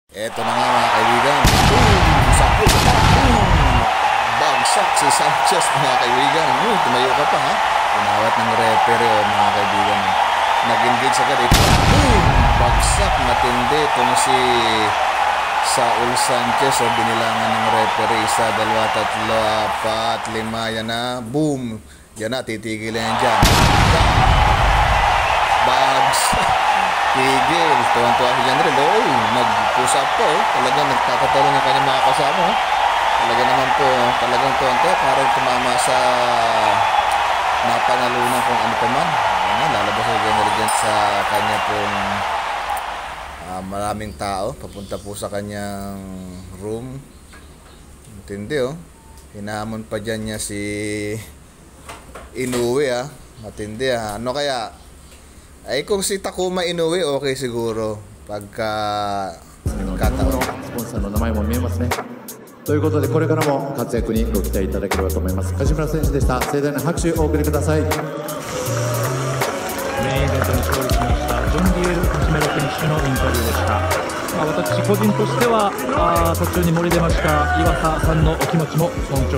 Eto na nga mga kaibigan. Sakit. Bagsak si Sanchez mga kaibigan. Tumayo ka pa ha. Tinawat ng referee mga kaibigan. Nag-engage agad ito. Bagsak matindi itong si Saul Sanchez. Binilangan ng referee. 1, 2, 3, 4, 5. Yan na. Boom. Yan na. Titigil yan dyan. Bagsak. Tigil. Tuwan-tuwa si John Red. Nag-push up po. Talagang nagtatatalo ng kanyang mga kasama. Talaga naman po. Talagang tuwan-tuwa. Parang tumama sa napanalunan kung ano pa man. Lalabas si John Red sa kanya pong maraming tao. Papunta po sa kanyang room. Matindi Hinahamon pa dyan niya si Inoue Matindi Ano kaya? Ay kung si Takuma Inoue okay siguro pagka kataon. スポンサーの名前も見えますね。ということでこれからも活躍にご期待いただければと思います。梶村選手でした。盛大な拍手をお送りください。メインイベントに勝利しましたジョン・ディエル・カシメロ選手のインタビューでした。私個人としては途中に漏れ出ました岩佐さんのお気持ちも尊重